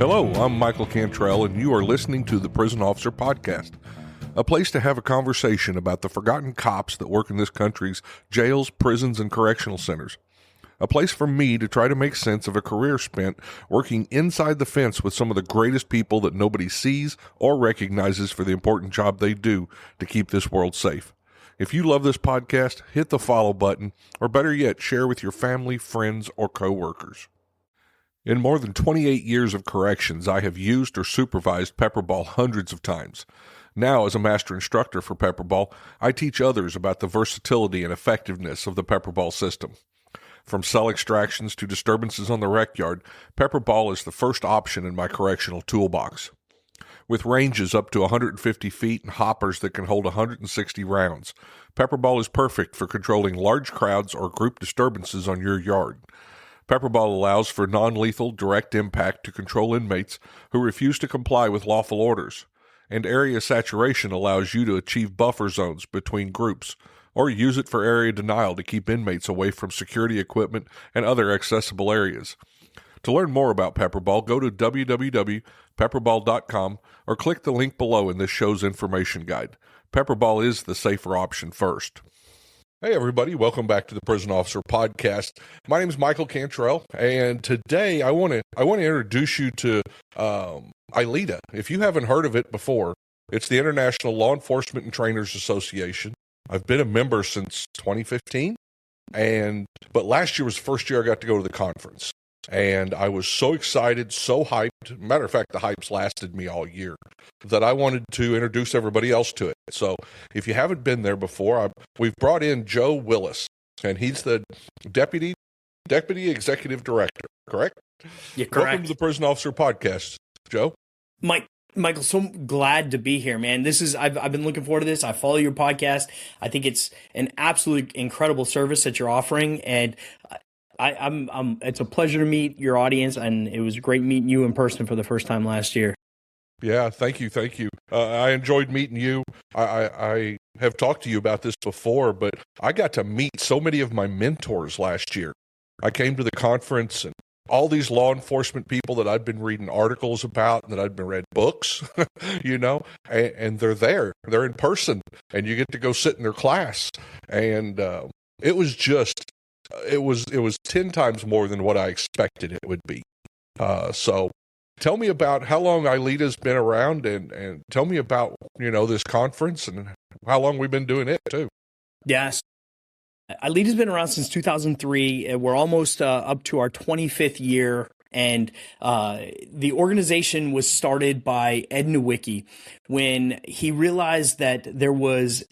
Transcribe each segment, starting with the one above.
Hello, I'm Michael Cantrell, and you are listening to the Prison Officer Podcast, a place to have a conversation about the forgotten cops that work in this country's jails, prisons, and correctional centers. A place for me to try to make sense of a career spent working inside the fence with some of the greatest people that nobody sees or recognizes for the important job they do to keep this world safe. If you love this podcast, hit the follow button, or better yet, share with your family, friends, or coworkers. In more than 28 years of corrections, I have used or supervised pepperball hundreds of times. Now, as a master instructor for pepperball, I teach others about the versatility and effectiveness of the pepperball system. From cell extractions to disturbances on the rec yard, pepperball is the first option in my correctional toolbox. With ranges up to 150 feet and hoppers that can hold 160 rounds, pepperball is perfect for controlling large crowds or group disturbances on your yard. Pepperball allows for non-lethal direct impact to control inmates who refuse to comply with lawful orders, and area saturation allows you to achieve buffer zones between groups, or use it for area denial to keep inmates away from security equipment and other accessible areas. To learn more about Pepperball, go to www.pepperball.com or click the link below in this show's information guide. Pepperball is the safer option first. Hey everybody, welcome back to the Prison Officer Podcast. My name is Michael Cantrell, and today I want to introduce you to ILEETA. If you haven't heard of it before, it's the International Law Enforcement and Trainers Association. I've been a member since 2015, but last year was the first year I got to go to the conference, and I was so excited, so hyped. Matter of fact, the hype's lasted me all year, that I wanted to introduce everybody else to it. So if you haven't been there before, we've brought in Joe Willis, and he's the Deputy Executive Director, correct? Yeah, correct. Welcome to the Prison Officer Podcast, Joe. Michael, so glad to be here, man. I've been looking forward to this. I follow your podcast. I think it's an absolutely incredible service that you're offering, and it's a pleasure to meet your audience, and it was great meeting you in person for the first time last year. Yeah, thank you. I enjoyed meeting you. I have talked to you about this before, but I got to meet so many of my mentors last year. I came to the conference, and all these law enforcement people that I'd been reading articles about and that I'd been read books, and they're there. They're in person, and you get to go sit in their class. And it was 10 times more than what I expected it would be. So tell me about how long ILEETA's been around, and tell me about, this conference and how long we've been doing it too. Yes. ILEETA's been around since 2003. We're almost up to our 25th year, and the organization was started by Ed Nowicki when he realized that there was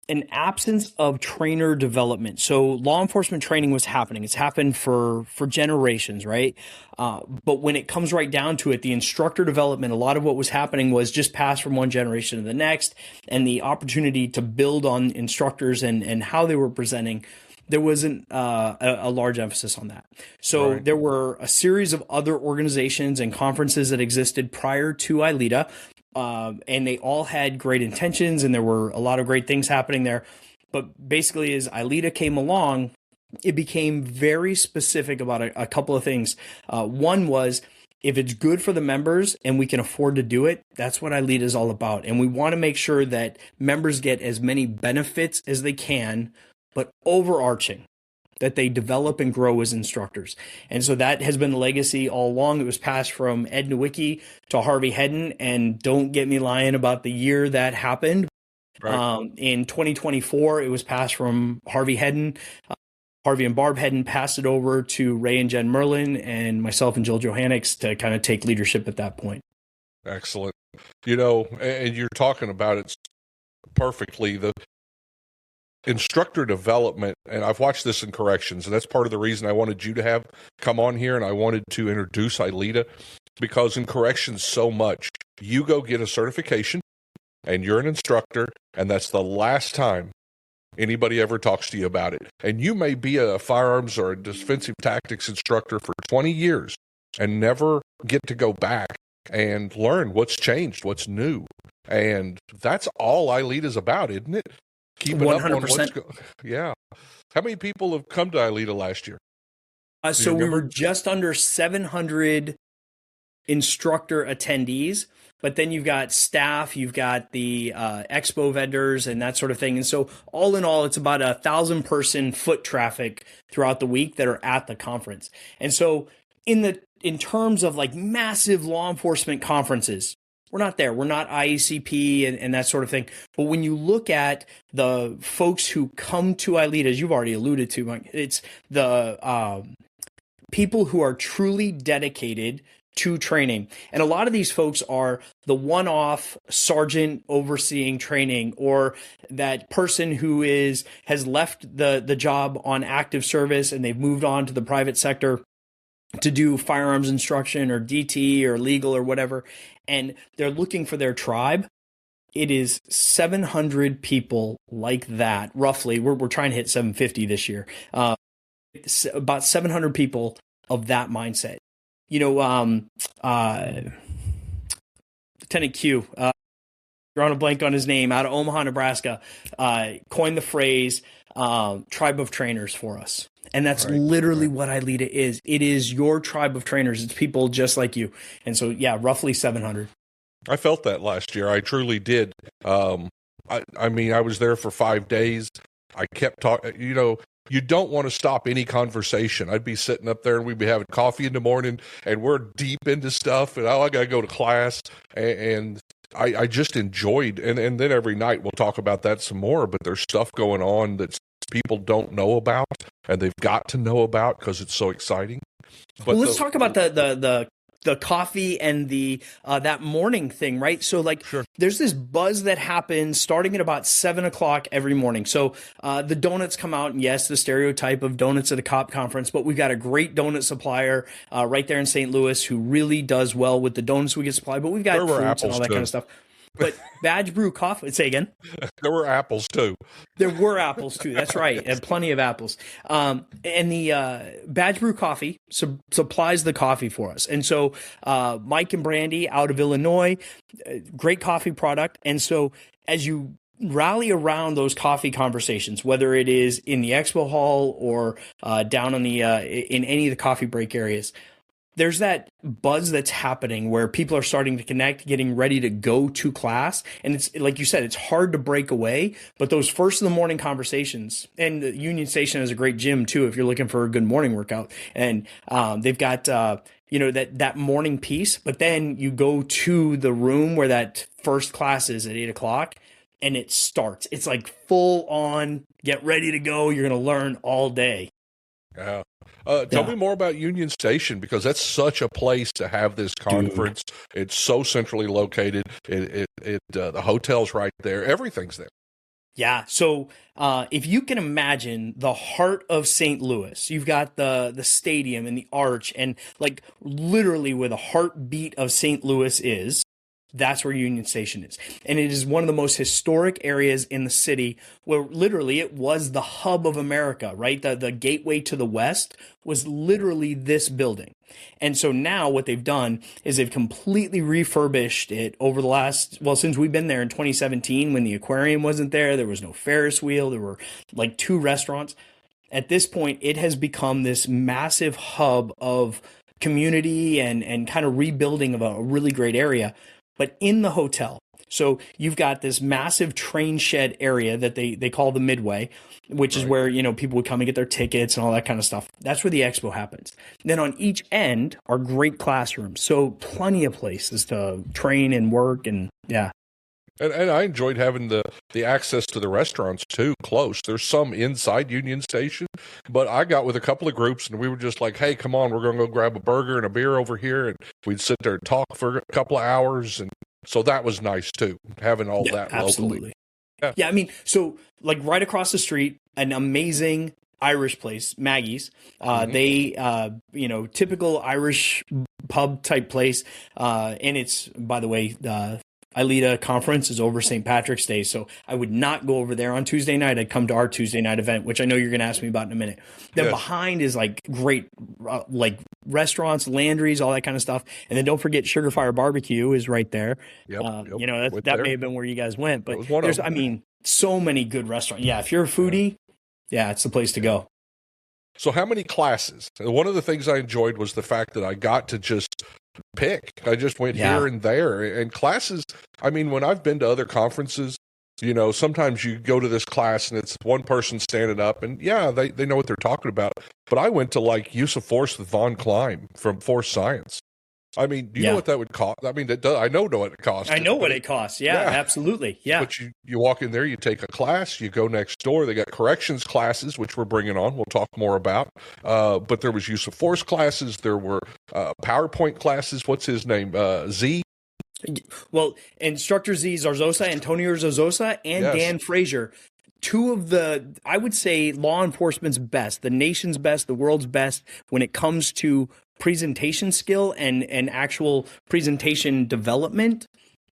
an absence of trainer development. So law enforcement training was happening. It's happened for generations, right? But when it comes right down to it, the instructor development, a lot of what was happening was just passed from one generation to the next, and the opportunity to build on instructors and how they were presenting, there wasn't a large emphasis on that. So There were a series of other organizations and conferences that existed prior to ILEETA, and they all had great intentions, and there were a lot of great things happening there. But basically, as ILEETA came along, it became very specific about a couple of things. One was, if it's good for the members and we can afford to do it, that's what ILEETA is all about. And we want to make sure that members get as many benefits as they can, but overarching, that they develop and grow as instructors. And so that has been the legacy all along. It was passed from Ed Nowicki to Harvey Hedden, and don't get me lying about the year that happened. Right. In 2024, it was passed from Harvey Hedden. Harvey and Barb Hedden passed it over to Ray and Jen Merlin, and myself and Jill Johannix to kind of take leadership at that point. Excellent. And you're talking about it perfectly. The instructor development, and I've watched this in corrections, and that's part of the reason I wanted you to come on here, and I wanted to introduce ILEETA, because in corrections so much, you go get a certification, and you're an instructor, and that's the last time anybody ever talks to you about it. And you may be a firearms or a defensive tactics instructor for 20 years and never get to go back and learn what's changed, what's new. And that's all ILEETA is about, isn't it? Keeping 100%. Up on what's going. Yeah. How many people have come to ILEETA last year? So we were just under 700 instructor attendees, but then you've got staff, you've got the expo vendors and that sort of thing. And so all in all, it's about 1,000 person foot traffic throughout the week that are at the conference. And so in terms of like massive law enforcement conferences, we're not there. We're not IACP and that sort of thing. But when you look at the folks who come to ILEETA, as you've already alluded to, Mike, it's the people who are truly dedicated to training. And a lot of these folks are the one-off sergeant overseeing training, or that person who has left the job on active service and they've moved on to the private sector to do firearms instruction or DT or legal or whatever, and they're looking for their tribe. It is 700 people like that, roughly. We're trying to hit 750 this year. It's about 700 people of that mindset. You know, Lieutenant Q, drawing a blank on his name, out of Omaha, Nebraska, coined the phrase tribe of trainers for us. And that's literally what ILEETA is. It is your tribe of trainers. It's people just like you. And so, yeah, roughly 700. I felt that last year. I truly did. I mean, I was there for 5 days. I kept talking, you know, you don't want to stop any conversation. I'd be sitting up there and we'd be having coffee in the morning and we're deep into stuff and I got to go to class. And I just enjoyed, and then every night we'll talk about that some more, but there's stuff going on that people don't know about and they've got to know about because it's so exciting. But well, let's talk about the coffee and the that morning thing, right? So like there's this buzz that happens starting at about 7:00 every morning. So the donuts come out, and yes, the stereotype of donuts at a cop conference, but we've got a great donut supplier right there in St. Louis who really does well with the donuts we get supplied, but we've got fruits and all that kind of stuff. But Badge Brew Coffee, say again? There were apples too. There were apples too. That's right. And plenty of apples. And the Badge Brew Coffee supplies the coffee for us. And so Mike and Brandy out of Illinois, great coffee product. And so as you rally around those coffee conversations, whether it is in the expo hall or down on the in any of the coffee break areas, there's that buzz that's happening where people are starting to connect, getting ready to go to class. And it's like you said, it's hard to break away, but those first of the morning conversations, and the Union Station is a great gym too, if you're looking for a good morning workout. And they've got, you know, that morning piece, but then you go to the room where that first class is at 8:00 and it starts. It's like full on, get ready to go. You're going to learn all day. Yeah. Tell me more about Union Station, because that's such a place to have this conference. Dude. It's so centrally located. The hotel's right there. Everything's there. Yeah. So if you can imagine the heart of St. Louis, you've got the stadium and the arch, and like literally where the heartbeat of St. Louis is, that's where Union Station is. And it is one of the most historic areas in the city, where literally it was the hub of America, right? The gateway to the West was literally this building. And so now what they've done is they've completely refurbished it over the last, well, since we've been there in 2017, when the aquarium wasn't there was no Ferris wheel, there were like 2 restaurants. At this point, it has become this massive hub of community and kind of rebuilding of a really great area. But in the hotel, so you've got this massive train shed area that they call the Midway, which is where, you know, people would come and get their tickets and all that kind of stuff. That's where the expo happens. Then on each end are great classrooms. So plenty of places to train and work, and yeah. And I enjoyed having the access to the restaurants too, close. There's some inside Union Station, but I got with a couple of groups and we were just like, hey, come on, we're going to go grab a burger and a beer over here. And we'd sit there and talk for a couple of hours. And so that was nice too, having all that absolutely. locally. Yeah, I mean, so like right across the street, an amazing Irish place, Maggie's. They, you know, typical Irish pub type place. And it's, by the way, ILEETA conference is over St. Patrick's Day, so I would not go over there on Tuesday night. I'd come to our Tuesday night event, which I know you're going to ask me about in a minute. Then behind is like great, like restaurants, landries, all that kind of stuff. And then don't forget Sugar Fire Barbecue is right there. You know, that may have been where you guys went, but there's, I mean, so many good restaurants. Yeah, if you're a foodie, yeah, it's the place to go. So how many classes? One of the things I enjoyed was the fact that I got to just pick. I just went here and there. And classes, I mean, when I've been to other conferences, you know, sometimes you go to this class and it's one person standing up and they know what they're talking about. But I went to like use of force with Von Klein from Force Science. I mean, do you know what that would cost? I mean, I know what it costs. I know what it costs. Yeah, absolutely. Yeah. But you walk in there, you take a class, you go next door. They got corrections classes, which we're bringing on. We'll talk more about. But there was use of force classes. There were PowerPoint classes. What's his name? Z? Well, Instructor Z Zarzosa, Antonio Zarzosa, and Dan Frazier. Two of the, I would say, law enforcement's best, the nation's best, the world's best when it comes to presentation skill and actual presentation development.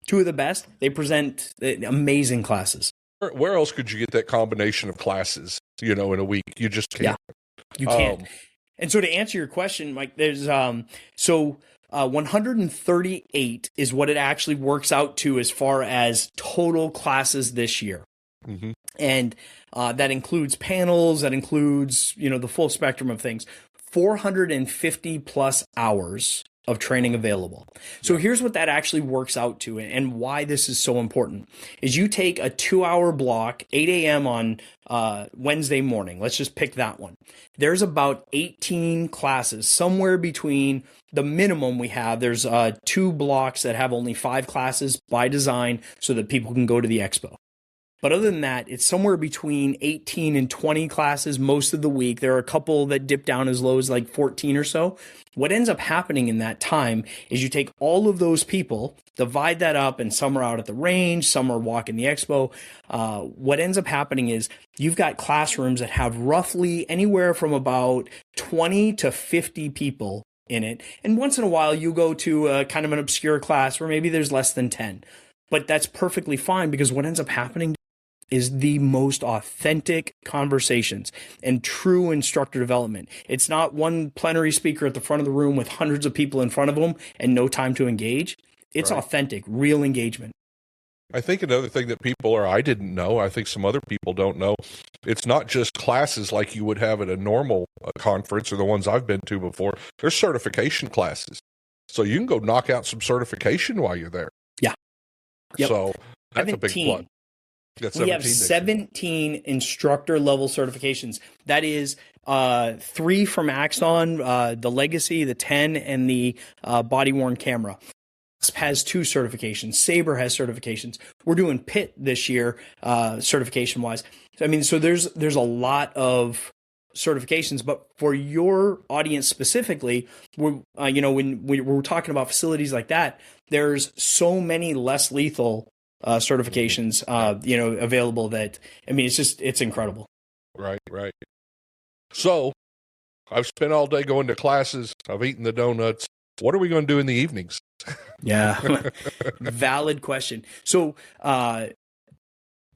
Two of the best. They present amazing classes. Where else could you get that combination of classes, you know, in a week? You just can't. Yeah, you can't. And so to answer your question, Mike, there's 138 is what it actually works out to as far as total classes this year. Mm-hmm. And that includes panels, that includes, you know, the full spectrum of things. 450 plus hours of training available. So here's what that actually works out to and why this is so important is you take a 2-hour block, 8 a.m. on Wednesday morning. Let's just pick that one. There's about 18 classes, somewhere between the minimum we have. There's 2 blocks that have only 5 classes by design so that people can go to the expo. But other than that, it's somewhere between 18 and 20 classes most of the week. There are a couple that dip down as low as like 14 or so. What ends up happening in that time is you take all of those people, divide that up, and some are out at the range, some are walking the expo. What ends up happening is you've got classrooms that have roughly anywhere from about 20 to 50 people in it. And once in a while, you go to kind of an obscure class where maybe there's less than 10. But that's perfectly fine because what ends up happening is the most authentic conversations and true instructor development. It's not one plenary speaker at the front of the room with hundreds of people in front of them and no time to engage. It's authentic, real engagement. I think another thing that I didn't know, I think some other people don't know, it's not just classes like you would have at a normal conference or the ones I've been to before. There's certification classes. So you can go knock out some certification while you're there. Yeah. Yep. So that's a big plus. We have 17 instructor level certifications. That is 3 from Axon, the Legacy, the 10, and the body worn camera. ASP has 2 certifications. Sabre has certifications. We're doing PIT this year, certification wise. I mean, so there's a lot of certifications, but for your audience specifically, when we're talking about facilities like that, there's so many less lethal certifications, available that, I mean, it's incredible. Right. So I've spent all day going to classes. I've eaten the donuts. What are we going to do in the evenings? Yeah. Valid question. So,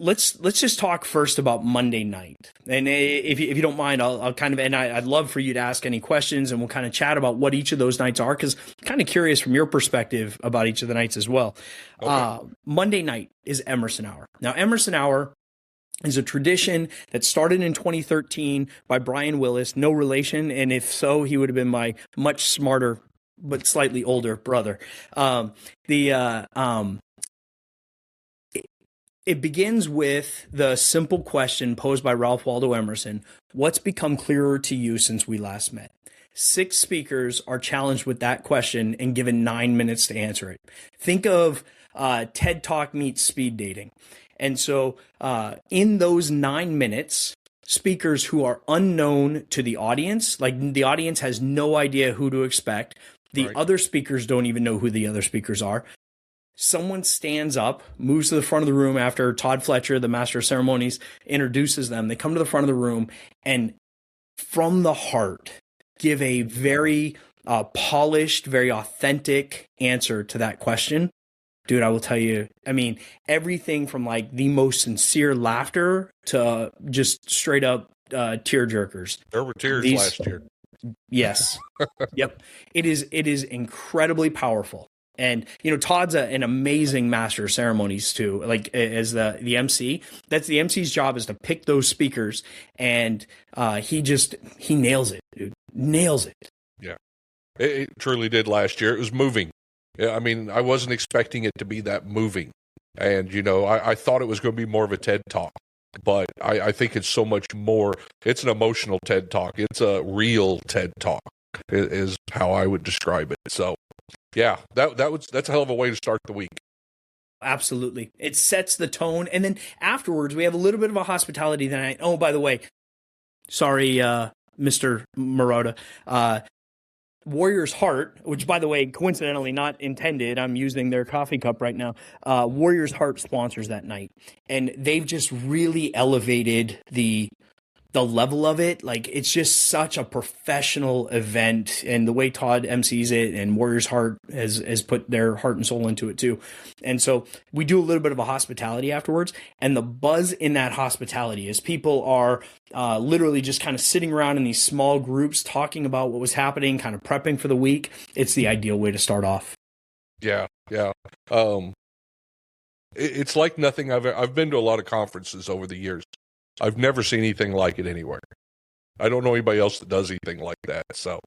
let's just talk first about Monday night. And if you don't mind, I'll kind of, and I'd love for you to ask any questions and we'll kind of chat about what each of those nights are, because I'm kind of curious from your perspective about each of the nights as well. Okay. Monday night is Emerson Hour. Now, Emerson Hour is a tradition that started in 2013 by Brian Willis, no relation. And if so, he would have been my much smarter, but slightly older brother. It begins with the simple question posed by Ralph Waldo Emerson: what's become clearer to you since we last met? 6 speakers are challenged with that question and given 9 minutes to answer it. Think of TED Talk meets speed dating. And so in those 9 minutes, speakers who are unknown to the audience, like the audience has no idea who to expect. The other speakers don't even know who the other speakers are. Someone stands up, moves to the front of the room after Todd Fletcher, the master of ceremonies, introduces them. They come to the front of the room and from the heart give a very polished, very authentic answer to that question. Dude, I will tell you, I mean, everything from like the most sincere laughter to just straight up tear jerkers. There were tears last year. Yes. Yep. It is incredibly powerful. And, Todd's an amazing master of ceremonies too, like as the MC. That's the MC's job, is to pick those speakers. And he nails it, dude. Nails it. Yeah. It truly did last year. It was moving. I mean, I wasn't expecting it to be that moving. And, I thought it was going to be more of a TED Talk. But I think it's so much more. It's an emotional TED Talk. It's a real TED Talk is how I would describe it. So, yeah, that's a hell of a way to start the week. Absolutely. It sets the tone. And then afterwards, we have a little bit of a hospitality night. Oh, by the way, sorry, Mr. Marotta. Warrior's Heart, which, by the way, coincidentally not intended, I'm using their coffee cup right now. Warrior's Heart sponsors that night, and they've just really elevated the level of it. Like, it's just such a professional event, and the way Todd MCs it and Warrior's Heart has put their heart and soul into it too. And so we do a little bit of a hospitality afterwards, and the buzz in that hospitality is people are literally just kind of sitting around in these small groups talking about what was happening, kind of prepping for the week. It's the ideal way to start off. Yeah. It's like nothing I've been to a lot of conferences over the years. I've never seen anything like it anywhere. I don't know anybody else that does anything like that. So,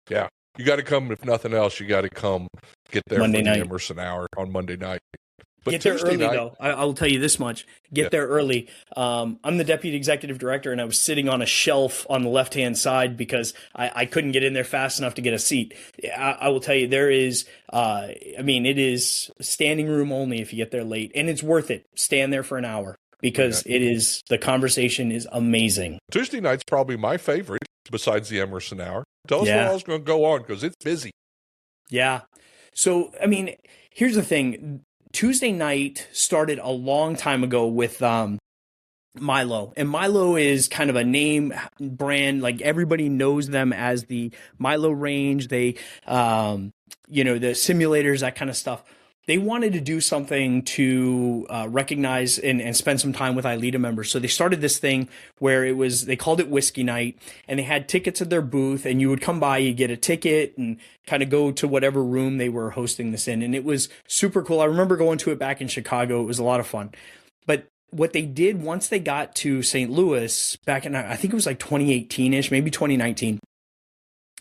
yeah, you got to come. If nothing else, you got to come get there Monday for night. The Emerson Hour on Monday night. But get there Tuesday early, night, though. I will tell you this much. Get there early. I'm the deputy executive director, and I was sitting on a shelf on the left-hand side because I couldn't get in there fast enough to get a seat. I will tell you, there is, it is standing room only if you get there late, and it's worth it. Stand there for an hour. Because the conversation is amazing. Tuesday night's probably my favorite besides the Emerson Hour. Tell us what else is going to go on because it's busy. Yeah. So, here's the thing. Tuesday night started a long time ago with Milo. And Milo is kind of a name brand. Like, everybody knows them as the Milo range. They, the simulators, that kind of stuff. They wanted to do something to recognize and spend some time with ILEETA members. So they started this thing where they called it Whiskey Night, and they had tickets at their booth, and you would come by, you get a ticket and kind of go to whatever room they were hosting this in. And it was super cool. I remember going to it back in Chicago. It was a lot of fun. But what they did once they got to St. Louis back in, I think it was like 2018-ish, maybe 2019,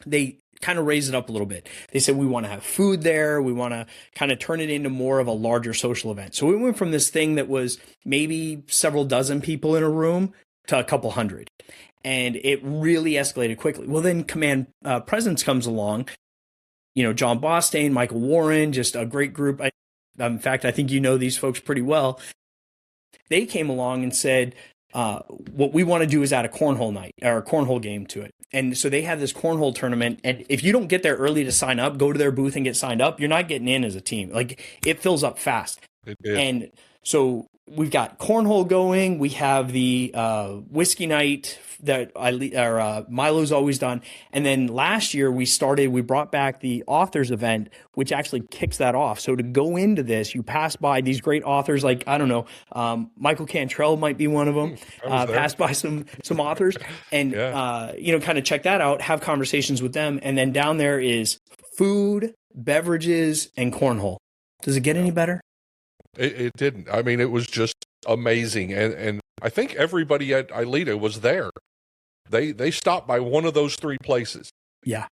they kind of raise it up a little bit. They said, we want to have food there. We want to kind of turn it into more of a larger social event. So we went from this thing that was maybe several dozen people in a room to a couple hundred. And it really escalated quickly. Well, then Command Presence comes along, John Bostain, Michael Warren, just a great group. In fact, I think you know these folks pretty well. They came along and said, what we want to do is add a cornhole night or a cornhole game to it. And so they have this cornhole tournament. And if you don't get there early to sign up, go to their booth and get signed up, you're not getting in as a team. Like, it fills up fast. And so we've got cornhole going. We have the whiskey night that Milo's always done. And then last year we brought back the authors event, which actually kicks that off. So to go into this, you pass by these great authors, like, I don't know, Michael Cantrell might be one of them, pass by some authors and, kind of check that out, have conversations with them. And then down there is food, beverages, and cornhole. Does it get any better? It didn't. It was just amazing. And I think everybody at ILEETA was there. They stopped by one of those three places. Yeah.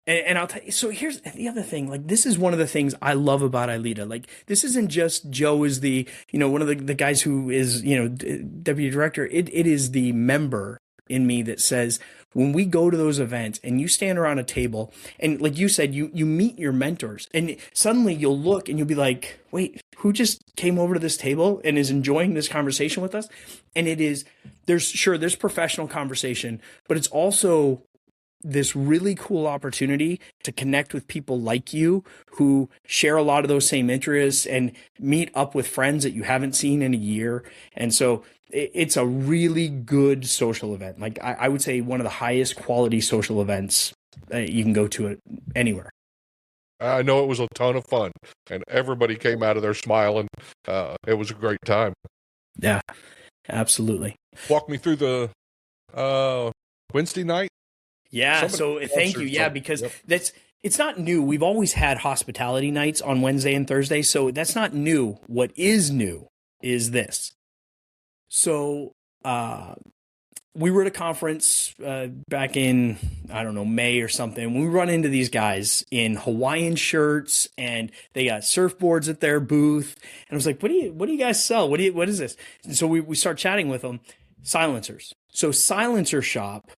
And I'll tell you, so here's the other thing. Like, this is one of the things I love about ILEETA. Like, this isn't just Joe is the, one of the guys who is, deputy director. It is the member in me that says, when we go to those events and you stand around a table and, like you said, you meet your mentors, and suddenly you'll look and you'll be like, wait, who just came over to this table and is enjoying this conversation with us? And there's professional conversation, but it's also this really cool opportunity to connect with people like you who share a lot of those same interests and meet up with friends that you haven't seen in a year. And so it's a really good social event. Like, I would say one of the highest quality social events you can go to it anywhere. I know it was a ton of fun, and everybody came out of there smiling. It was a great time. Yeah, absolutely. Walk me through the Wednesday night. Yeah, so thank you. Yeah, because it's not new. We've always had hospitality nights on Wednesday and Thursday, so that's not new. What is new is this. So we were at a conference back in, I don't know, May or something. We run into these guys in Hawaiian shirts, and they got surfboards at their booth. And I was like, what do you guys sell? What is this? And so we start chatting with them. Silencers. So Silencer Shop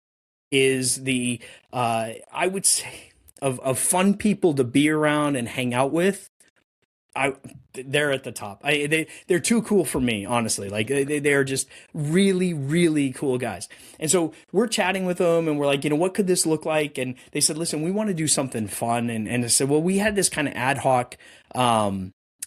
is the, I would say, of fun people to be around and hang out with. They're at the top. They're too cool for me, honestly. Like they're just really, really cool guys. And so we're chatting with them, and we're like, what could this look like? And they said, listen, we want to do something fun. And I said, well, we had this kind of ad hoc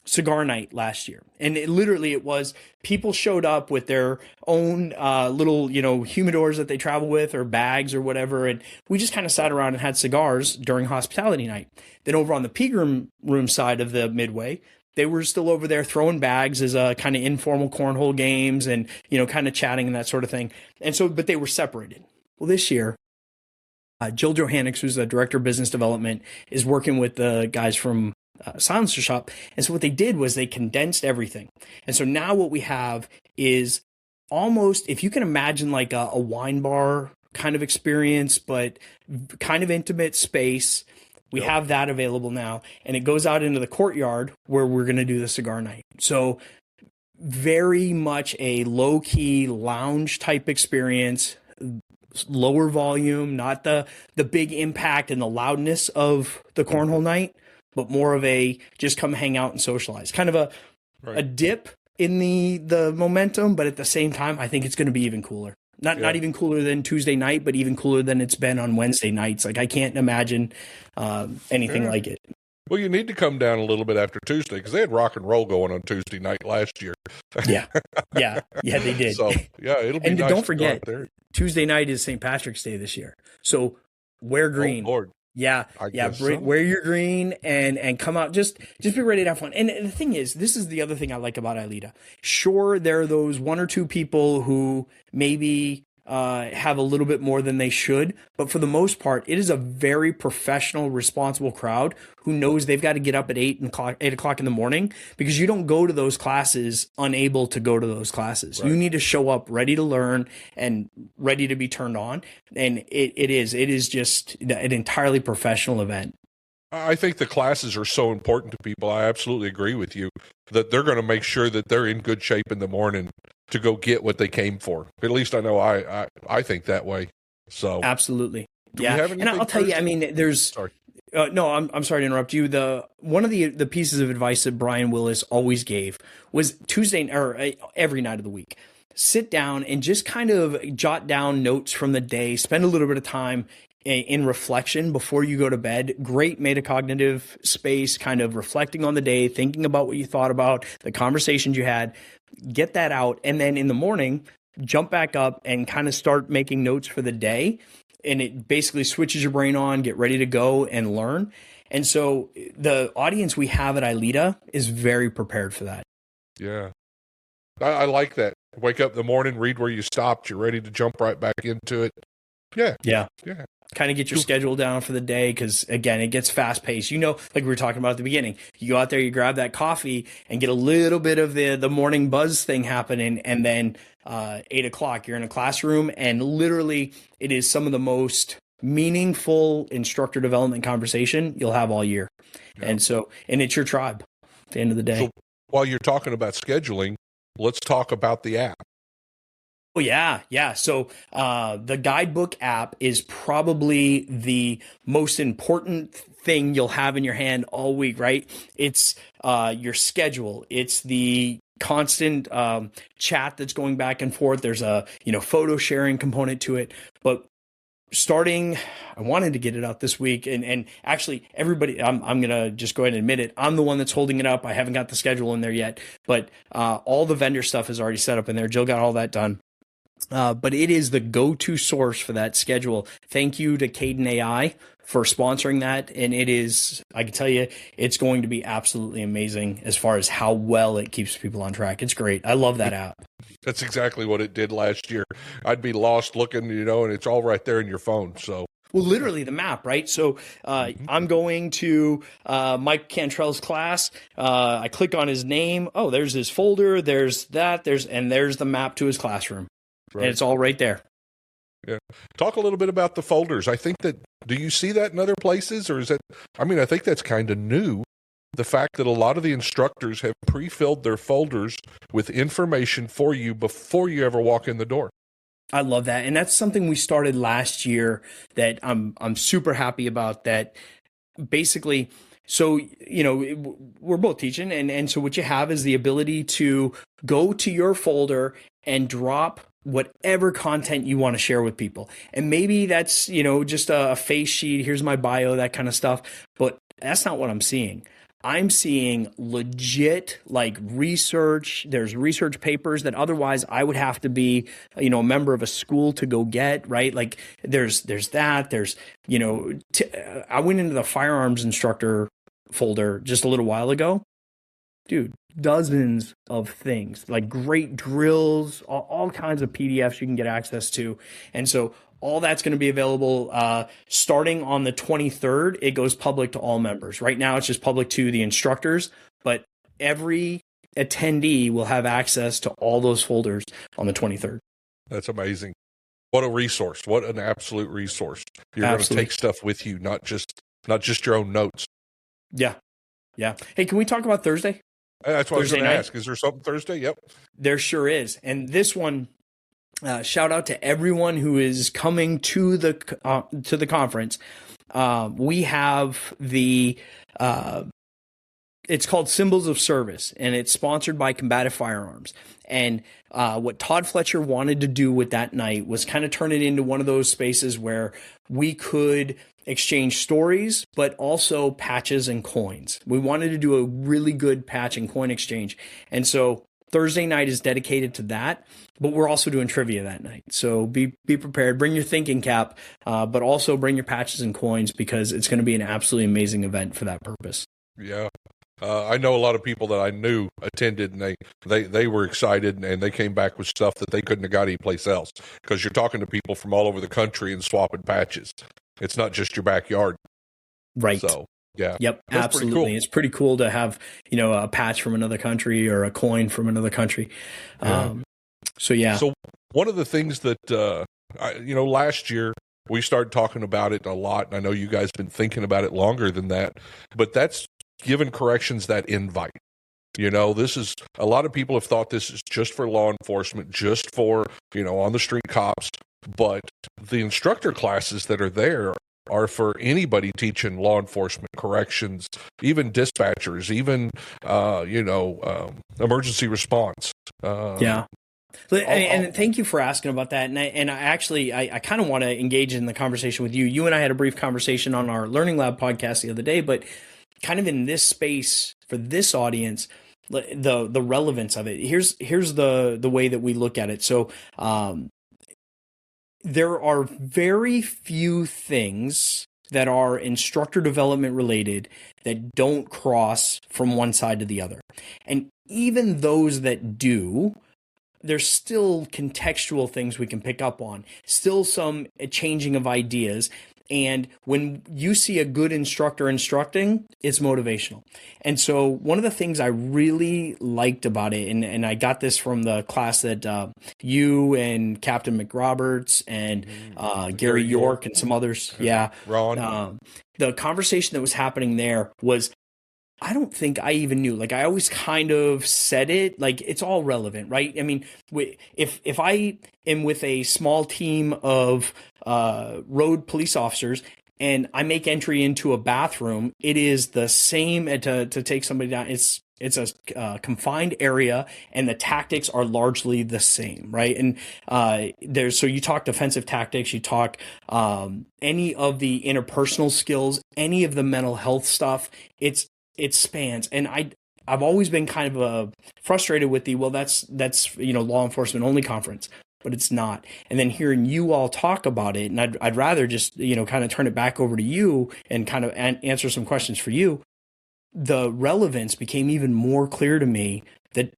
cigar night last year, and it was people showed up with their own little humidors that they travel with, or bags or whatever, and we just kind of sat around and had cigars during hospitality night. Then over on the peak room side of the Midway, they were still over there throwing bags as a kind of informal cornhole games, and kind of chatting and that sort of thing. And so, but they were separated. Well, this year, Jill Johannix, who's the director of business development, is working with the guys from Silencer Shop. And so what they did was they condensed everything. And so now what we have is almost, if you can imagine, like a wine bar kind of experience, but kind of intimate space. We have that available now, and it goes out into the courtyard where we're going to do the cigar night. So very much a low-key lounge type experience, lower volume, not the big impact and the loudness of the cornhole night, but more of a just come hang out and socialize. Kind of a dip in the momentum, but at the same time, I think it's going to be even cooler. Not even cooler than Tuesday night, but even cooler than it's been on Wednesday nights. Like I can't imagine anything like it. Well, you need to come down a little bit after Tuesday, because they had rock and roll going on Tuesday night last year. Yeah, they did. So it'll be and nice. Don't forget, Tuesday night is St. Patrick's Day this year, so wear green. Oh, Lord. Wear your green and come out. Just be ready to have fun. And the thing is, this is the other thing I like about ILEETA. Sure, there are those one or two people who maybe have a little bit more than they should, but for the most part, it is a very professional, responsible crowd who knows they've got to get up at 8 o'clock in the morning, because you don't go to those classes unable to go to those classes. Right. You need to show up ready to learn and ready to be turned on. And it is just an entirely professional event. I think the classes are so important to people. I absolutely agree with you that they're going to make sure that they're in good shape in the morning to go get what they came for. At least I know I think that way. So absolutely. Yeah. And I'll tell you, I mean, there's no, I'm sorry to interrupt you. One of the pieces of advice that Brian Willis always gave was Tuesday or every night of the week. Sit down and just kind of jot down notes from the day, spend a little bit of time in reflection before you go to bed. Great metacognitive space, kind of reflecting on the day, thinking about what you thought about, the conversations you had, get that out. And then in the morning, jump back up and kind of start making notes for the day. And it basically switches your brain on, get ready to go and learn. And so the audience we have at ILEETA is very prepared for that. Yeah. I like that. Wake up in the morning, read where you stopped. You're ready to jump right back into it. Yeah. Kind of get your schedule down for the day, because, again, it gets fast-paced. Like we were talking about at the beginning. You go out there, you grab that coffee and get a little bit of the morning buzz thing happening, and then 8 o'clock, you're in a classroom, and literally it is some of the most meaningful instructor development conversation you'll have all year. Yeah. And it's your tribe at the end of the day. So while you're talking about scheduling, let's talk about the app. Oh, yeah. So the guidebook app is probably the most important thing you'll have in your hand all week, right? It's your schedule. It's the constant chat that's going back and forth. There's a photo sharing component to it. But starting, I wanted to get it out this week, and actually everybody, I'm gonna just go ahead and admit it, I'm the one that's holding it up. I haven't got the schedule in there yet, but all the vendor stuff is already set up in there. Jill got all that done. But it is the go-to source for that schedule. Thank you to Caden AI for sponsoring that. And it is, I can tell you, it's going to be absolutely amazing as far as how well it keeps people on track. It's great. I love that app. That's exactly what it did last year. I'd be lost looking, and it's all right there in your phone. So. Well, literally the map, right? So I'm going to Mike Cantrell's class. I click on his name. Oh, there's his folder. There's that. There's the map to his classroom. Right. And it's all right there. Yeah. Talk a little bit about the folders. I think that, do you see that in other places, or is that, I mean, I think that's kind of new. The fact that a lot of the instructors have pre-filled their folders with information for you before you ever walk in the door. I love that. And that's something we started last year that I'm super happy about. That basically, so, we're both teaching, and so what you have is the ability to go to your folder and drop whatever content you want to share with people. And maybe that's, just a face sheet, here's my bio, that kind of stuff. But that's not what I'm seeing. I'm seeing legit like research. There's research papers that otherwise I would have to be, a member of a school to go get, right? Like there's that, there's, I went into the firearms instructor folder just a little while ago. Dude, dozens of things, like great drills, all kinds of PDFs you can get access to. And so all that's going to be available starting on the 23rd. It goes public to all members. Right now, it's just public to the instructors, but every attendee will have access to all those folders on the 23rd. That's amazing. What a resource. What an absolute resource. You're going to take stuff with you, not just your own notes. Yeah. Yeah. Hey, can we talk about Thursday? That's what Thursday I was going to ask. Is there something Thursday? Yep. There sure is. And this one, shout out to everyone who is coming to the conference. We have it's called Symbols of Service, and it's sponsored by Combative Firearms. And what Todd Fletcher wanted to do with that night was kind of turn it into one of those spaces where we could exchange stories, but also patches and coins. We wanted to do a really good patch and coin exchange. And so Thursday night is dedicated to that, but we're also doing trivia that night. So be prepared, bring your thinking cap, but also bring your patches and coins, because it's going to be an absolutely amazing event for that purpose. Yeah. I know a lot of people that I knew attended, and they were excited, and they came back with stuff that they couldn't have got anyplace else, because you're talking to people from all over the country and swapping patches. It's not just your backyard. Right. So, yeah. Yep, absolutely. Pretty cool. It's pretty cool to have, a patch from another country or a coin from another country. Yeah. So one of the things that, last year we started talking about it a lot, and I know you guys have been thinking about it longer than that, but that's given corrections that invite. This is, a lot of people have thought this is just for law enforcement, just for, on the street cops, but the instructor classes that are there are for anybody teaching law enforcement, corrections, even dispatchers, even, emergency response. Yeah. And thank you for asking about that. And I kind of want to engage in the conversation with you. You and I had a brief conversation on our Learning Lab podcast the other day, but kind of in this space for this audience, the relevance of it. Here's the way that we look at it. So, there are very few things that are instructor development related that don't cross from one side to the other. And even those that do, there's still contextual things we can pick up on, still some changing of ideas. And when you see a good instructor instructing, it's motivational. And so one of the things I really liked about it, and I got this from the class that you and Captain McRoberts and Gary York and some others, Ron. The conversation that was happening there was, I don't think I even knew. Like, I always kind of said it, like, it's all relevant, right? I mean, if I am with a small team of road police officers and I make entry into a bathroom, it is the same to take somebody down. It's a confined area, and the tactics are largely the same, right? And so you talk defensive tactics, you talk any of the interpersonal skills, any of the mental health stuff. It spans. And I've always been kind of frustrated with that's law enforcement only conference, but it's not. And then hearing you all talk about it, and I'd rather just kind of turn it back over to you and kind of answer some questions for you. The relevance became even more clear to me that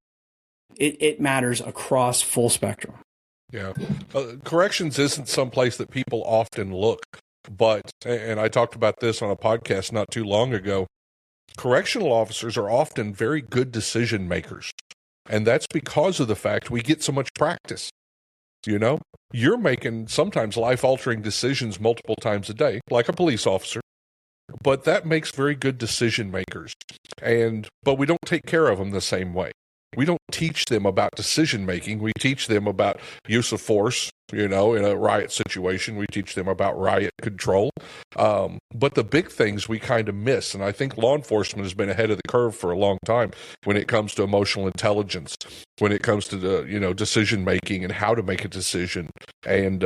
it matters across full spectrum. Yeah, corrections isn't someplace that people often look, but, and I talked about this on a podcast not too long ago, correctional officers are often very good decision makers. And that's because of the fact we get so much practice. You know, you're making sometimes life-altering decisions multiple times a day, like a police officer, but that makes very good decision makers. But we don't take care of them the same way. We don't teach them about decision making. We teach them about use of force. In a riot situation, we teach them about riot control. But the big things we kind of miss, and I think law enforcement has been ahead of the curve for a long time when it comes to emotional intelligence, when it comes to the decision making and how to make a decision, and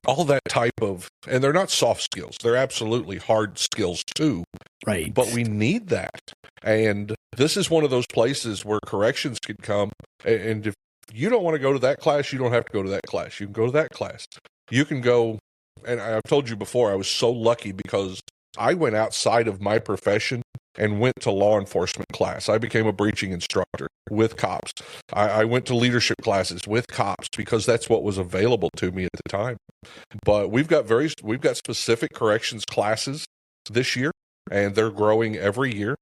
all that type of. And they're not soft skills; they're absolutely hard skills too. Right. But we need that, and this is one of those places where corrections can come. And if you don't want to go to that class, you don't have to go to that class. You can go to that class. You can go, and I've told you before, I was so lucky because I went outside of my profession and went to law enforcement class. I became a breaching instructor with cops. I went to leadership classes with cops because that's what was available to me at the time. But we've got specific corrections classes this year, and they're growing every year.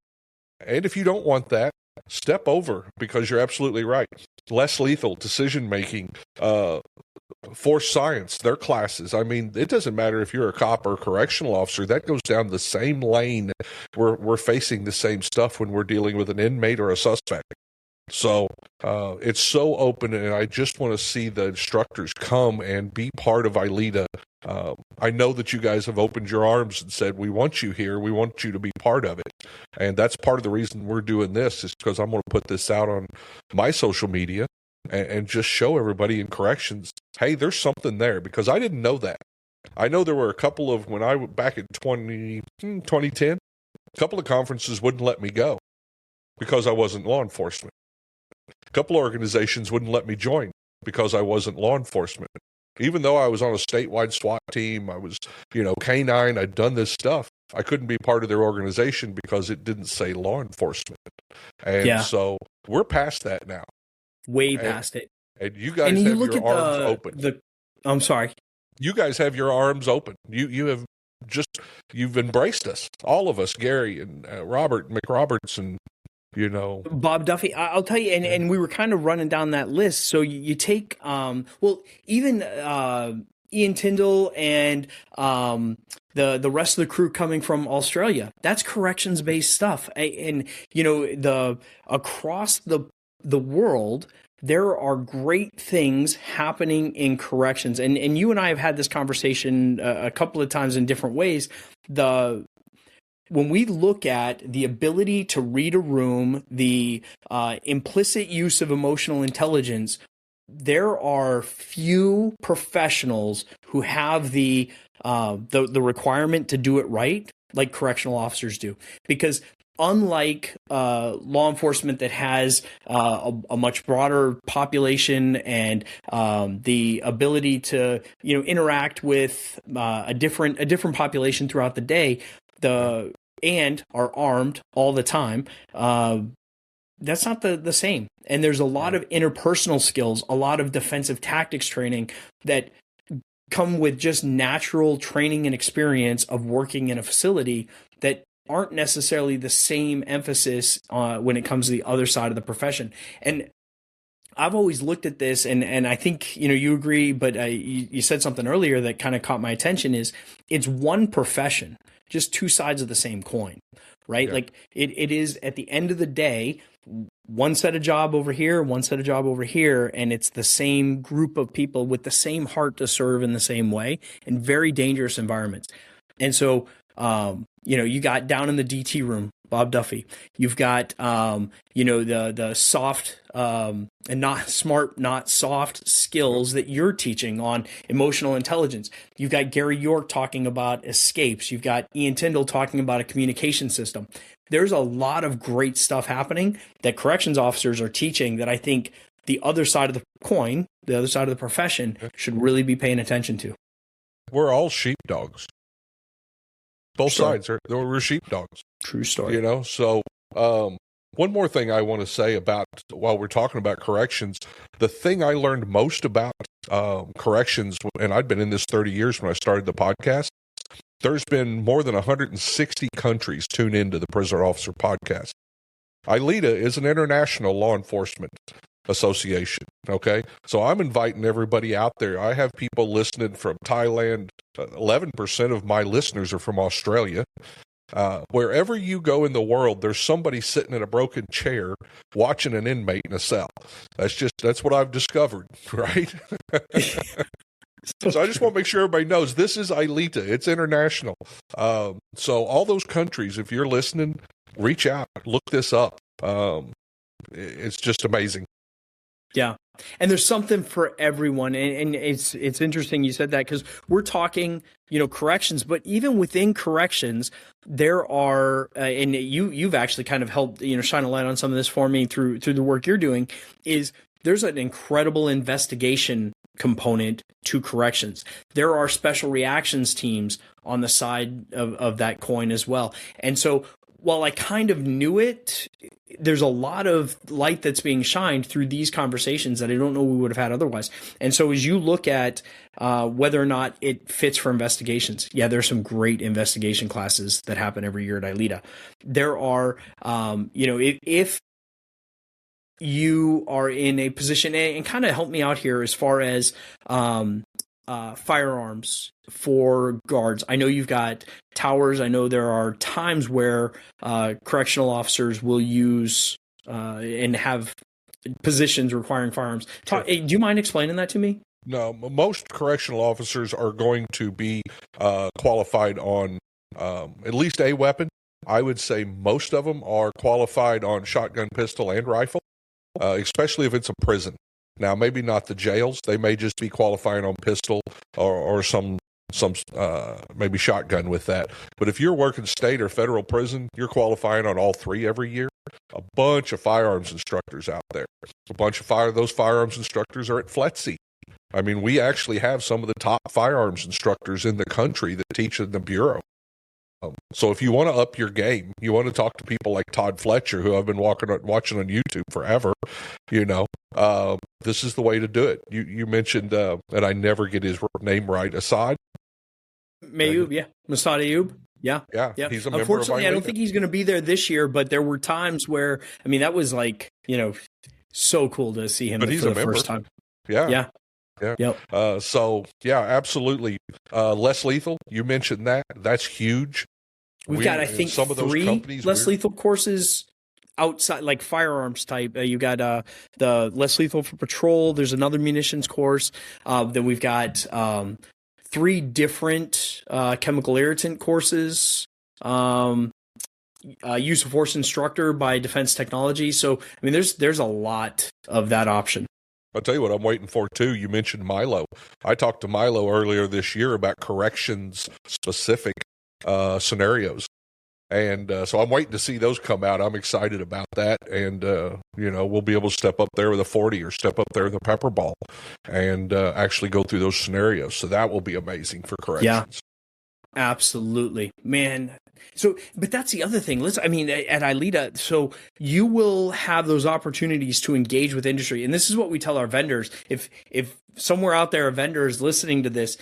And if you don't want that, step over, because you're absolutely right. Less lethal decision-making, force science, their classes. I mean, it doesn't matter if you're a cop or a correctional officer. That goes down the same lane. We're facing the same stuff when we're dealing with an inmate or a suspect. So it's so open, and I just want to see the instructors come and be part of ILEETA. I know that you guys have opened your arms and said, we want you here. We want you to be part of it. And that's part of the reason we're doing this, is because I'm going to put this out on my social media and just show everybody in corrections, hey, there's something there, because I didn't know that. I know there were a couple of, when I back in 2010, a couple of conferences wouldn't let me go because I wasn't law enforcement. A couple of organizations wouldn't let me join because I wasn't law enforcement. Even though I was on a statewide SWAT team, I was, K-9, I'd done this stuff, I couldn't be part of their organization because it didn't say law enforcement. And so we're past that now. Way past it. And you guys have your arms open. I'm sorry. You guys have your arms open. You've embraced us, all of us, Gary and Robert McRoberts, and Bob Duffy. I'll tell you, and we were kind of running down that list. So you take, even Ian Tyndall and the rest of the crew coming from Australia. That's corrections based stuff, and across the world, there are great things happening in corrections, and you and I have had this conversation a couple of times in different ways. When we look at the ability to read a room, the implicit use of emotional intelligence, there are few professionals who have the requirement to do it right, like correctional officers do. Because unlike law enforcement that has a much broader population and the ability to interact with a different population throughout the day, and are armed all the time, that's not the same. And there's a lot of interpersonal skills, a lot of defensive tactics training that come with just natural training and experience of working in a facility that aren't necessarily the same emphasis when it comes to the other side of the profession. And I've always looked at this, and I think you agree, but you said something earlier that kind of caught my attention. Is it's one profession, just two sides of the same coin, right? Yeah. Like it is, at the end of the day, one set of job over here, one set of job over here, and it's the same group of people with the same heart to serve in the same way in very dangerous environments. And so, you got down in the DT room, Bob Duffy. You've got, the soft and not smart, not soft skills that you're teaching on emotional intelligence. You've got Gary York talking about escapes. You've got Ian Tyndall talking about a communication system. There's a lot of great stuff happening that corrections officers are teaching that I think the other side of the coin, the other side of the profession, should really be paying attention to. We're all sheepdogs. Both sides we're sheepdogs. True story. So one more thing I want to say about, while we're talking about corrections, the thing I learned most about corrections, and I'd been in this 30 years when I started the podcast, there's been more than 160 countries tune into the Prisoner Officer podcast. ILEETA is an international law enforcement Association. Okay. So I'm inviting everybody out there. I have people listening from Thailand. 11% of my listeners are from Australia. Wherever you go in the world, there's somebody sitting in a broken chair watching an inmate in a cell. That's what I've discovered, right? So I just want to make sure everybody knows this is ILEETA. It's international. So all those countries, if you're listening, reach out, look this up. It's just amazing. Yeah. And there's something for everyone. And it's interesting you said that, because we're talking, corrections, but even within corrections, there are, and you've actually kind of helped, shine a light on some of this for me through the work you're doing, is there's an incredible investigation component to corrections. There are special reactions teams on the side of that coin as well. And so while I kind of knew it, there's a lot of light that's being shined through these conversations that I don't know we would have had otherwise. And so as you look at whether or not it fits for investigations, yeah, there's some great investigation classes that happen every year at ILEETA. There are, if you are in a position, and kind of help me out here as far as firearms for guards. I know you've got towers. I know there are times where correctional officers will use and have positions requiring firearms. Sure. Do you mind explaining that to me? No, most correctional officers are going to be qualified on at least a weapon. I would say most of them are qualified on shotgun, pistol, and rifle, especially if it's a prison. Now, maybe not the jails. They may just be qualifying on pistol or some maybe shotgun with that. But if you're working state or federal prison, you're qualifying on all three every year. A bunch of firearms instructors out there. Those firearms instructors are at FLETC. I mean, we actually have some of the top firearms instructors in the country that teach in the Bureau. So if you want to up your game, you want to talk to people like Todd Fletcher, who I've been watching on YouTube forever, this is the way to do it. You mentioned, and I never get his name right, Assad? Mayoub, yeah. Masad Ayoub. Yeah. Yeah. He's a member of Unfortunately, I don't think he's going to be there this year, but there were times where, that was like, so cool to see him for the first time. Yeah. Yeah. Yeah. Yep. So yeah, absolutely. Less lethal. You mentioned that. That's huge. We've got, I think, some of those 3 less lethal courses outside, like firearms type. You got the less lethal for patrol. There's another munitions course. Then we've got 3 different chemical irritant courses. Use of force instructor by Defense Technology. So there's a lot of that option. I'll tell you what I'm waiting for, too. You mentioned Milo. I talked to Milo earlier this year about corrections-specific scenarios. And so I'm waiting to see those come out. I'm excited about that. And, we'll be able to step up there with a 40 or step up there with a pepper ball and actually go through those scenarios. So that will be amazing for corrections. Yeah, absolutely. Man. So, but that's the other thing. At ILEETA, so you will have those opportunities to engage with industry. And this is what we tell our vendors. If somewhere out there a vendor is listening to this,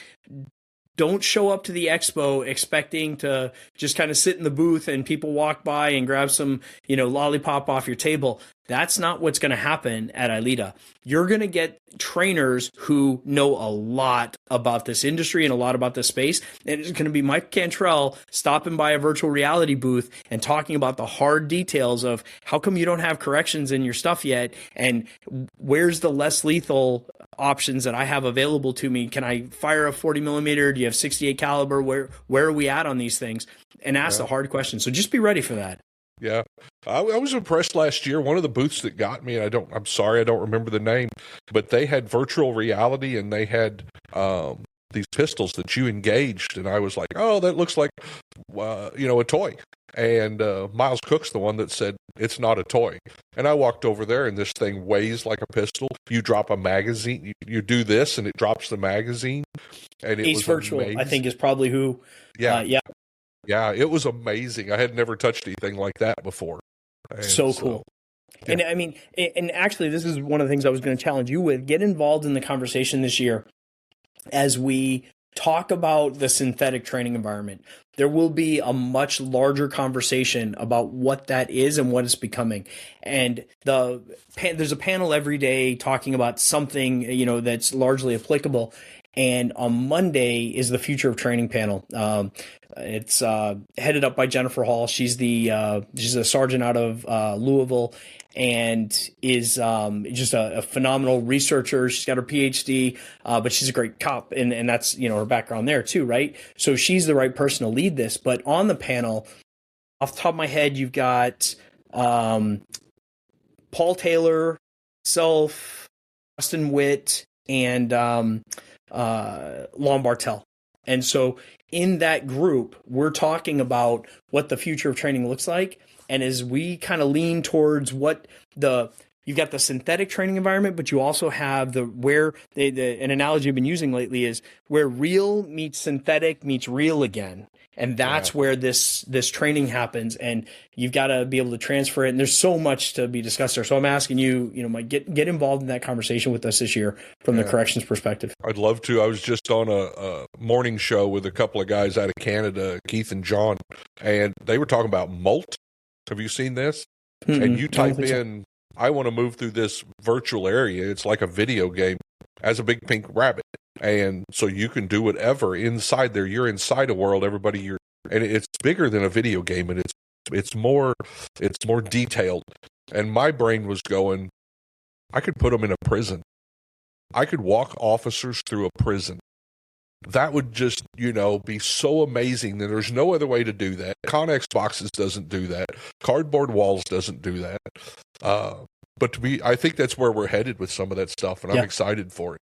don't show up to the expo expecting to just kind of sit in the booth and people walk by and grab some, lollipop off your table. That's not what's going to happen at ILEETA. You're going to get trainers who know a lot about this industry and a lot about this space. And it's going to be Mike Cantrell stopping by a virtual reality booth and talking about the hard details of how come you don't have corrections in your stuff yet, and where's the less lethal options that I have available to me. Can I fire a 40 millimeter? Do you have 68 caliber? Where are we at on these things? And ask the hard questions. So just be ready for that. Yeah. I was impressed last year. One of the booths that got me, and I'm sorry, I don't remember the name, but they had virtual reality and they had these pistols that you engaged. And I was like, oh, that looks like, a toy. And Miles Cook's the one that said, it's not a toy. And I walked over there and this thing weighs like a pistol. You drop a magazine, you do this and it drops the magazine. And it Ace was Virtual, amazing. I think, is probably who. Yeah. Yeah, it was amazing. I had never touched anything like that before. And so cool. Yeah. And actually, this is one of the things I was going to challenge you with. Get involved in the conversation this year as we talk about the synthetic training environment. There will be a much larger conversation about what that is and what it's becoming. And there's a panel every day talking about something, that's largely applicable. And on Monday is the Future of Training panel. It's headed up by Jennifer Hall. She's a sergeant out of Louisville, and is just a phenomenal researcher. She's got her PhD, but she's a great cop, and that's her background there too, right? So she's the right person to lead this. But on the panel, off the top of my head, you've got Paul Taylor, self, Austin Witt, and Lon Bartel. And so in that group, we're talking about what the future of training looks like. And as we kind of lean towards you've got the synthetic training environment, but you also have an analogy I've been using lately is where real meets synthetic meets real again. And that's where this training happens, and you've got to be able to transfer it. And there's so much to be discussed there. So I'm asking you, Mike, get involved in that conversation with us this year from the corrections perspective. I'd love to. I was just on a morning show with a couple of guys out of Canada, Keith and John, and they were talking about molt. Have you seen this? Mm-mm, and you type in, I want to move through this virtual area. It's like a video game as a big pink rabbit. And so you can do whatever inside there. You're inside a world, and it's bigger than a video game, and it's more detailed. And my brain was going, I could put them in a prison. I could walk officers through a prison. That would just, be so amazing that there's no other way to do that. Connex boxes doesn't do that. Cardboard walls doesn't do that. But I think that's where we're headed with some of that stuff, and I'm excited for it.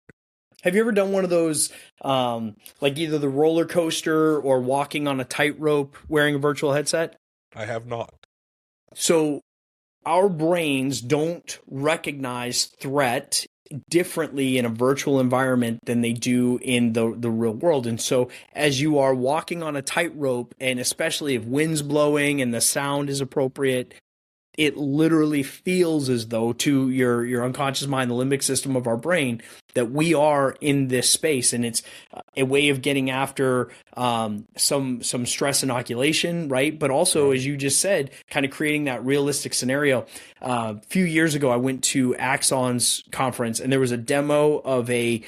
Have you ever done one of those, like either the roller coaster or walking on a tightrope wearing a virtual headset? I have not. So our brains don't recognize threat differently in a virtual environment than they do in the real world. And so as you are walking on a tightrope, and especially if wind's blowing and the sound is appropriate, it literally feels as though to your unconscious mind, the limbic system of our brain, that we are in this space. And it's a way of getting after some stress inoculation, right? But also, as you just said, kind of creating that realistic scenario. A few years ago, I went to Axon's conference, and there was a demo of a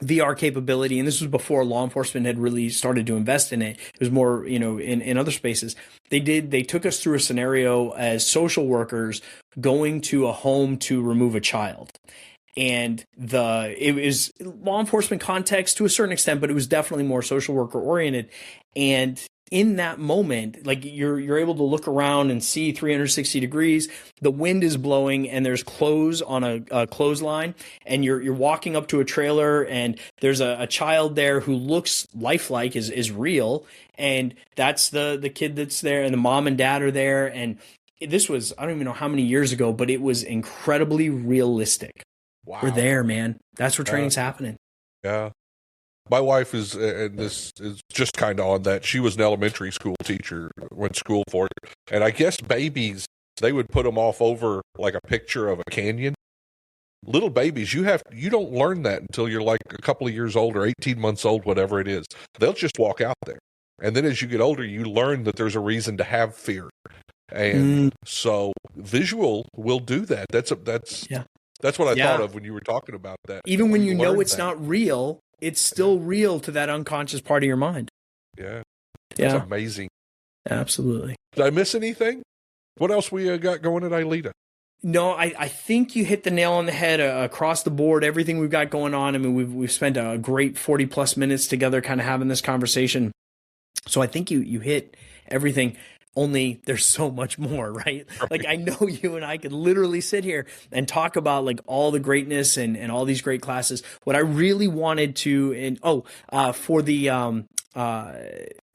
VR capability, and this was before law enforcement had really started to invest in it. It was more, in other spaces. They took us through a scenario as social workers going to a home to remove a child. And it was law enforcement context to a certain extent, but it was definitely more social worker oriented. And in that moment, like you're able to look around and see 360 degrees. The wind is blowing, and there's clothes on a clothesline, and you're walking up to a trailer, and there's a child there who looks lifelike, is real, and that's the kid that's there, and the mom and dad are there. And this was, I don't even know how many years ago, but it was incredibly realistic. Wow. We're there, man. That's where training's happening. Yeah. My wife is, and this is just kind of on that. She was an elementary school teacher, went to school for it. And I guess babies, they would put them off over like a picture of a canyon. Little babies, you don't learn that until you're like a couple of years old or 18 months old, whatever it is. They'll just walk out there. And then as you get older, you learn that there's a reason to have fear. And so visual will do that. That's what I thought of when you were talking about that. Even when you know it's not real, it's still real to that unconscious part of your mind. Yeah. That's amazing. Absolutely. Did I miss anything? What else we got going at ILEETA? No, I think you hit the nail on the head across the board, everything we've got going on. I mean, we've spent a great 40 plus minutes together kind of having this conversation. So I think you hit everything. Only there's so much more, right? Like I know you and I could literally sit here and talk about like all the greatness and all these great classes. What I really wanted to, for the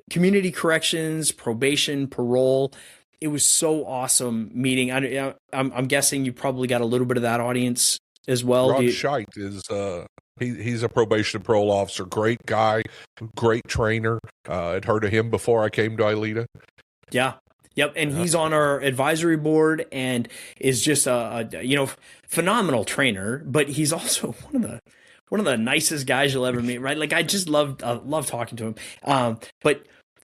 community corrections, probation, parole, it was so awesome meeting. I'm guessing you probably got a little bit of that audience as well. Ron Scheit is he's a probation and parole officer, great guy, great trainer. I'd heard of him before I came to ILEETA. Yeah. Yep. And he's on our advisory board and is just a phenomenal trainer, but he's also one of the nicest guys you'll ever meet, right? Like I just love talking to him. But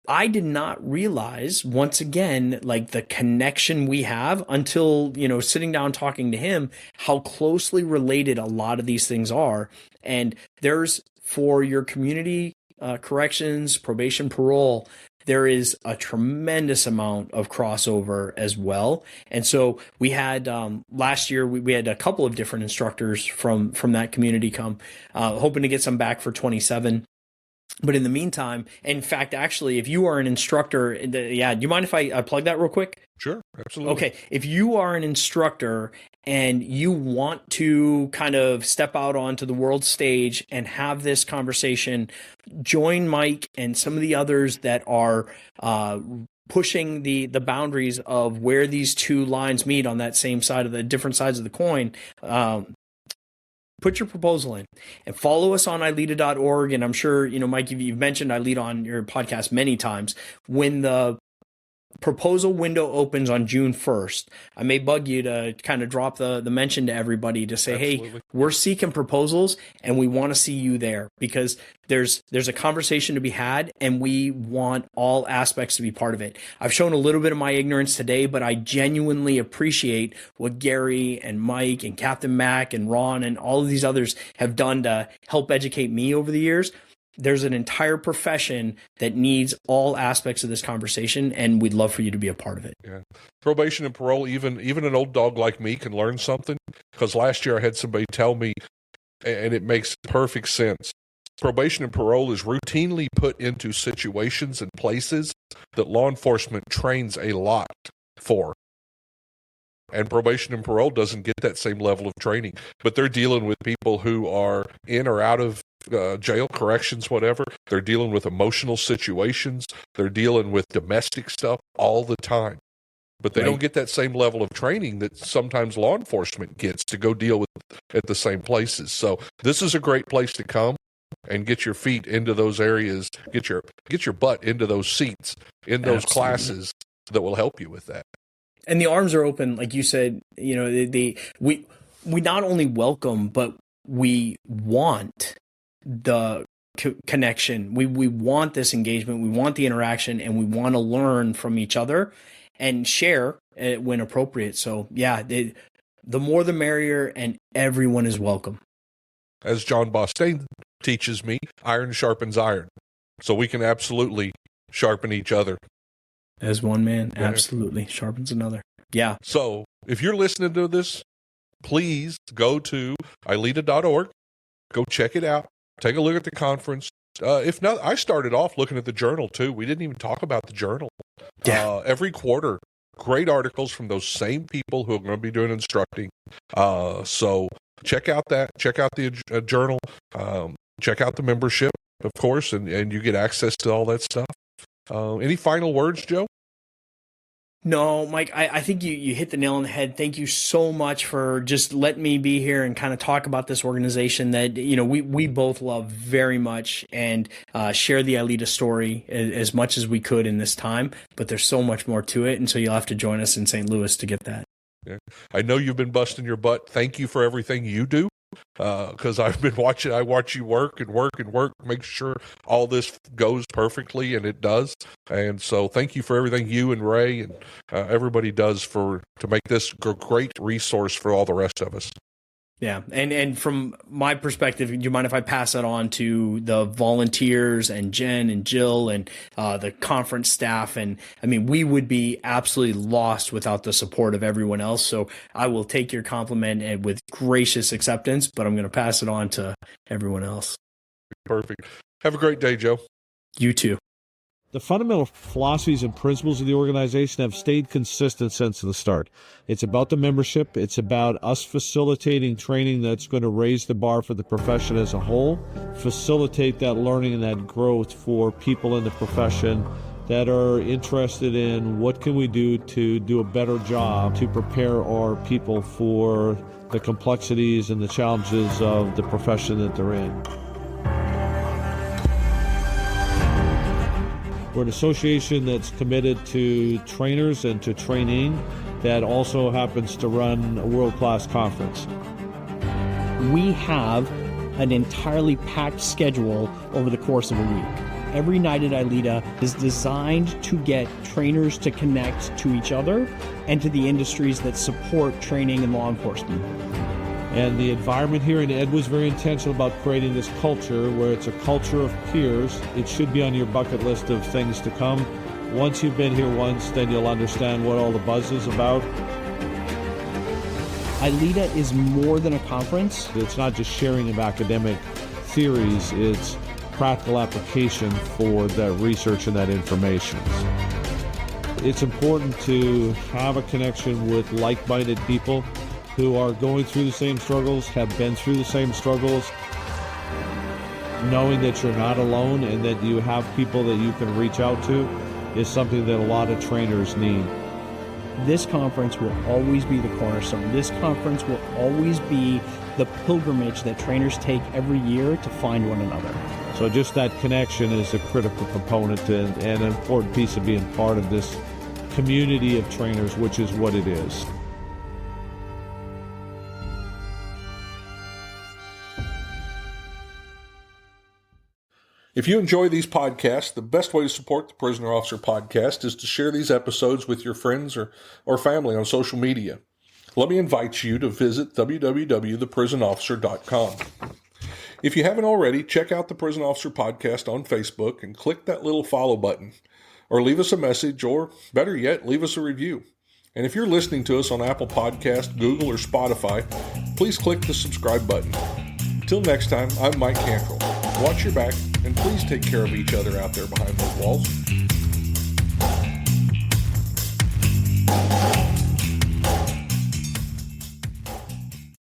I did not realize, once again, like the connection we have until, sitting down talking to him, how closely related a lot of these things are. And there's, for your community corrections, probation, parole, there is a tremendous amount of crossover as well. And so we had last year, we had a couple of different instructors from that community come, hoping to get some back for 27. But in the meantime, in fact, actually, if you are an instructor, do you mind if I plug that real quick? Sure, absolutely. Okay, if you are an instructor and you want to kind of step out onto the world stage and have this conversation, join Mike and some of the others that are pushing the boundaries of where these two lines meet on that same side of the different sides of the coin. Put your proposal in and follow us on ILEETA.org. And I'm sure, Mike, you've mentioned ILEETA on your podcast many times. When the proposal window opens on June 1st, I may bug you to kind of drop the mention to everybody to say, Absolutely. hey, we're seeking proposals and we want to see you there, because there's a conversation to be had and we want all aspects to be part of it. I've shown a little bit of my ignorance today, but I genuinely appreciate what Gary and Mike and Captain Mac and Ron and all of these others have done to help educate me over the years. There's an entire profession that needs all aspects of this conversation, and we'd love for you to be a part of it. Yeah. Probation and parole, even an old dog like me can learn something, because last year I had somebody tell me, and it makes perfect sense. Probation and parole is routinely put into situations and places that law enforcement trains a lot for. And probation and parole doesn't get that same level of training, but they're dealing with people who are in or out of jail, corrections, whatever. They're dealing with emotional situations. They're dealing with domestic stuff all the time. But they don't get that same level of training that sometimes law enforcement gets to go deal with at the same places. So this is a great place to come and get your feet into those areas, get your butt into those seats in those classes that will help you with that. And the arms are open, like you said. We not only welcome, but we want the connection. We want this engagement. We want the interaction, and we want to learn from each other and share when appropriate. So the more the merrier, and everyone is welcome. As John Bostaine teaches me, iron sharpens iron. So we can absolutely sharpen each other. As one man absolutely sharpens another. Yeah. So if you're listening to this, please go to ILEETA.org. Go check it out. Take a look at the conference. If not, I started off looking at the journal too. We didn't even talk about the journal. Yeah. Every quarter, great articles from those same people who are going to be doing instructing. So check out that. Check out the journal. Check out the membership, of course, and you get access to all that stuff. Any final words, Joe? No, Mike, I think you hit the nail on the head. Thank you so much for just letting me be here and kind of talk about this organization that, we both love very much, and share the ILEETA story as much as we could in this time. But there's so much more to it. And so you'll have to join us in St. Louis to get that. Yeah. I know you've been busting your butt. Thank you for everything you do. Because I've been watching, I watch you work and work and work, make sure all this goes perfectly, and it does. And so thank you for everything you and Ray and everybody does to make this a great resource for all the rest of us. Yeah. And from my perspective, do you mind if I pass that on to the volunteers and Jen and Jill and the conference staff? And I mean, we would be absolutely lost without the support of everyone else. So I will take your compliment and with gracious acceptance, but I'm going to pass it on to everyone else. Perfect. Have a great day, Joe. You too. The fundamental philosophies and principles of the organization have stayed consistent since the start. It's about the membership. It's about us facilitating training that's going to raise the bar for the profession as a whole, facilitate that learning and that growth for people in the profession that are interested in what can we do to do a better job to prepare our people for the complexities and the challenges of the profession that they're in. We're an association that's committed to trainers and to training that also happens to run a world-class conference. We have an entirely packed schedule over the course of a week. Every night at ILEETA is designed to get trainers to connect to each other and to the industries that support training and law enforcement. And the environment here in Ed was very intentional about creating this culture where it's a culture of peers. It should be on your bucket list of things to come. Once you've been here once, then you'll understand what all the buzz is about. ILEETA is more than a conference. It's not just sharing of academic theories, it's practical application for that research and that information. It's important to have a connection with like-minded people who are going through the same struggles, have been through the same struggles, knowing that you're not alone and that you have people that you can reach out to is something that a lot of trainers need. This conference will always be the cornerstone. This conference will always be the pilgrimage that trainers take every year to find one another. So just that connection is a critical component and an important piece of being part of this community of trainers, which is what it is. If you enjoy these podcasts, the best way to support the Prisoner Officer Podcast is to share these episodes with your friends or family on social media. Let me invite you to visit www.theprisonofficer.com. If you haven't already, check out the Prison Officer Podcast on Facebook and click that little follow button. Or leave us a message, or better yet, leave us a review. And if you're listening to us on Apple Podcast, Google, or Spotify, please click the subscribe button. Until next time, I'm Mike Cantrell. Watch your back, and please take care of each other out there behind those walls.